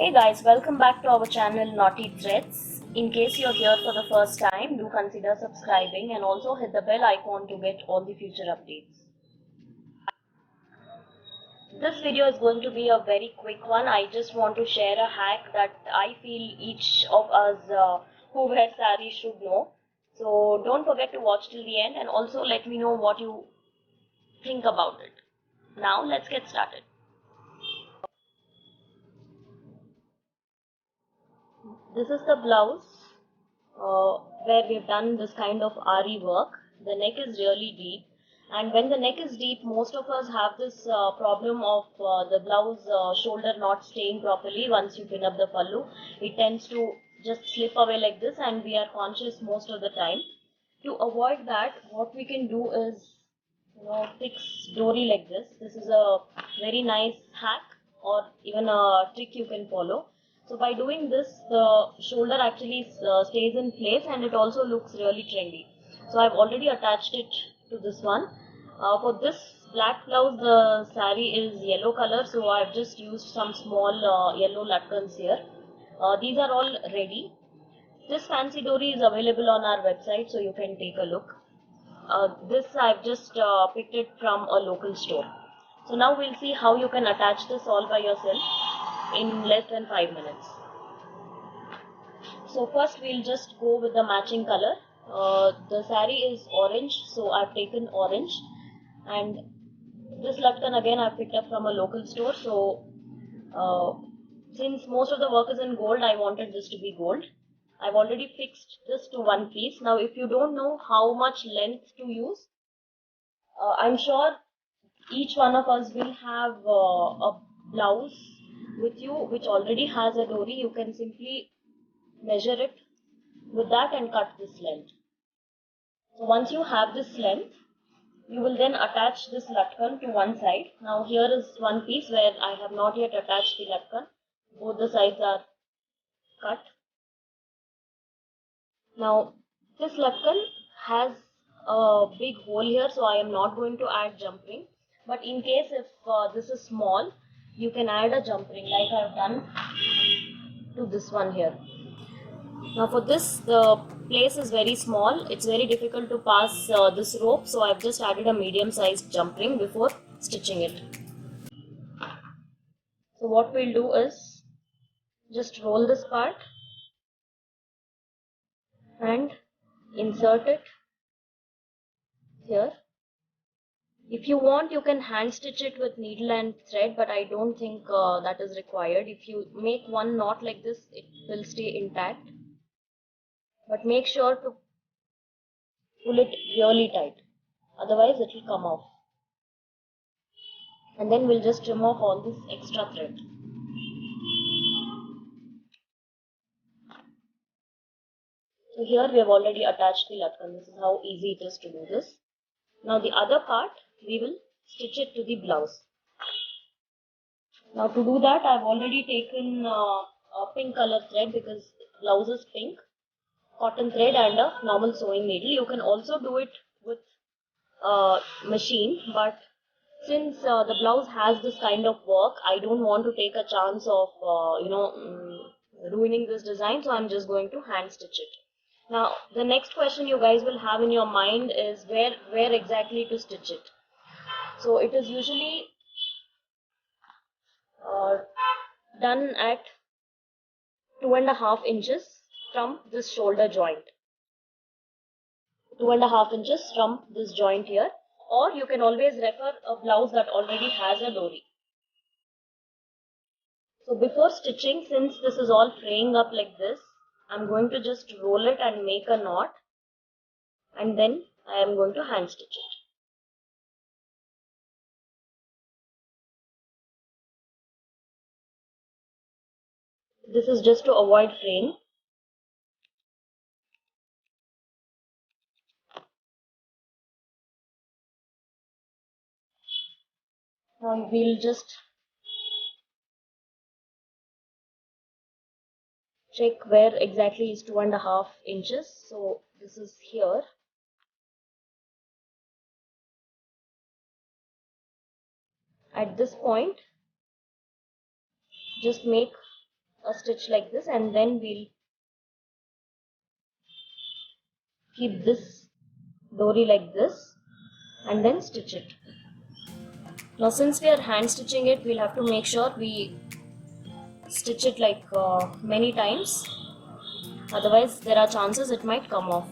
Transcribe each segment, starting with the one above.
Hey guys, welcome back to our channel Naughty Threads. In case you're here for the first time, do consider subscribing and also hit the bell icon to get all the future updates. This video is going to be a very quick one. I just want to share a hack that I feel each of us who wear sari should know. So don't forget to watch till the end and also let me know what you think about it. Now let's get started. This is the blouse where we've done this kind of RE work. The neck is really deep, and when the neck is deep, most of us have this problem of the blouse shoulder not staying properly. Once you pin up the pallu, it tends to just slip away like this, and we are conscious most of the time. To avoid that, what we can do is, fix dory like this. This is a very nice hack or even a trick you can follow. So by doing this, the shoulder actually stays in place and it also looks really trendy. So I've already attached it to this one. For this black blouse, the sari is yellow color, so I've just used some small yellow latkans here. These are all ready. This fancy dory is available on our website, so you can take a look. This I've just picked it from a local store. So now we'll see how you can attach this all by yourself in less than 5 minutes. So first we'll just go with the matching color. The sari is orange, so I've taken orange, and this latkan again I've picked up from a local store. So uh, since most of the work is in gold, I wanted this to be gold. I've already fixed this to one piece. Now if you don't know how much length to use, I'm sure each one of us will have a blouse with you which already has a dory. You can simply measure it with that and cut this length. So once you have this length, you will then attach this latkan to one side. Now here is one piece where I have not yet attached the latkan. Both the sides are cut. Now this latkan has a big hole here, so I am not going to add jump ring. But in case if this is small, you can add a jump ring like I have done to this one here. Now for this, the place is very small. It's very difficult to pass this rope, so I've just added a medium sized jump ring before stitching it. So what we'll do is just roll this part and insert it here. If you want, you can hand stitch it with needle and thread, but I don't think that is required. If you make one knot like this, it will stay intact. But make sure to pull it really tight, otherwise it will come off. And then we'll just trim off all this extra thread. So here we have already attached the latkan. This is how easy it is to do this. Now the other part, we will stitch it to the blouse. Now to do that, I've already taken a pink color thread because blouse is pink, cotton thread and a normal sewing needle. You can also do it with a machine, but since the blouse has this kind of work, I don't want to take a chance of ruining this design, so I'm just going to hand stitch it. Now the next question you guys will have in your mind is where exactly to stitch it. So it is usually done at 2.5 inches from this shoulder joint. 2.5 inches from this joint here, or you can always refer a blouse that already has a dory. So before stitching, since this is all fraying up like this, I'm going to just roll it and make a knot, and then I am going to hand stitch it. This is just to avoid fraying. Now we'll just check where exactly is 2.5 inches. So this is here. At this point, just make a stitch like this, and then we'll keep this dory like this and then stitch it. Now since we are hand stitching it, we'll have to make sure we stitch it like many times, otherwise there are chances it might come off.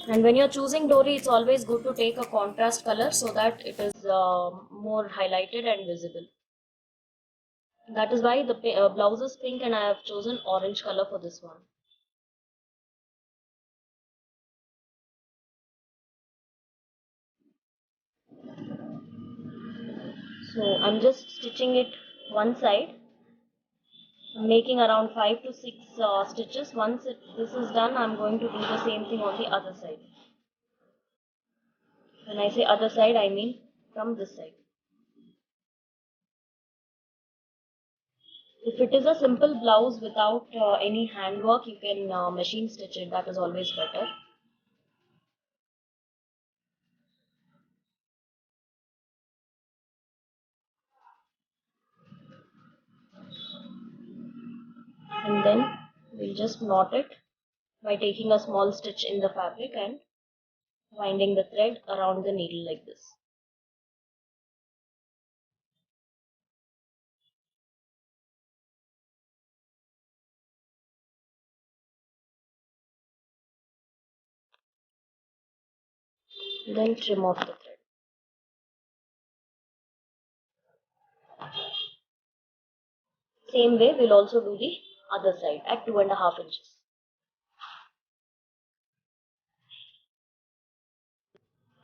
And when you're choosing dory, it's always good to take a contrast color so that it is more highlighted and visible. That is why the blouse is pink and I have chosen orange color for this one. So I'm just stitching it one side. I'm making around 5 to 6 stitches. Once this is done, I'm going to do the same thing on the other side. When I say other side, I mean from this side. If it is a simple blouse without any handwork, you can machine stitch it. That is always better. And then we'll just knot it by taking a small stitch in the fabric and winding the thread around the needle like this. Then trim off the thread. Same way we'll also do the other side at 2.5 inches.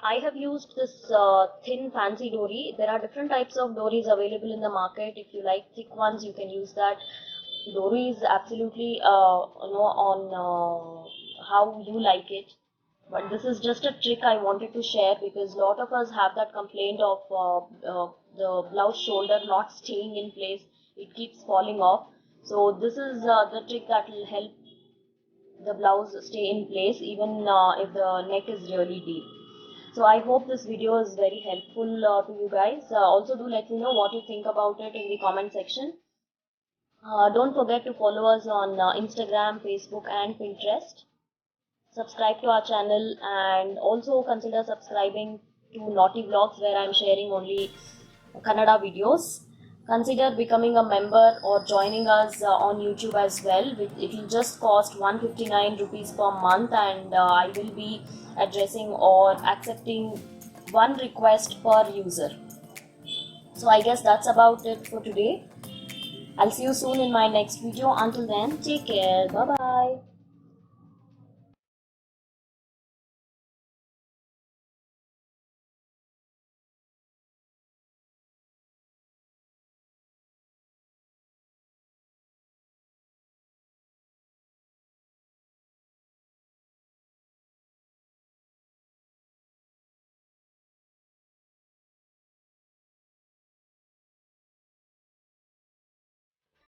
I have used this thin fancy dory. There are different types of dories available in the market. If you like thick ones, you can use that. Dory is absolutely on how you like it. But this is just a trick I wanted to share because a lot of us have that complaint of the blouse shoulder not staying in place. It keeps falling off. So this is the trick that will help the blouse stay in place even if the neck is really deep. So I hope this video is very helpful to you guys. Also do let me know what you think about it in the comment section. Don't forget to follow us on Instagram, Facebook and Pinterest. Subscribe to our channel and also consider subscribing to Naughty Vlogs where I am sharing only Kannada videos. Consider becoming a member or joining us on YouTube as well. It will just cost 159 rupees per month, and I will be addressing or accepting one request per user. So I guess that's about it for today. I'll see you soon in my next video. Until then, take care. Bye bye.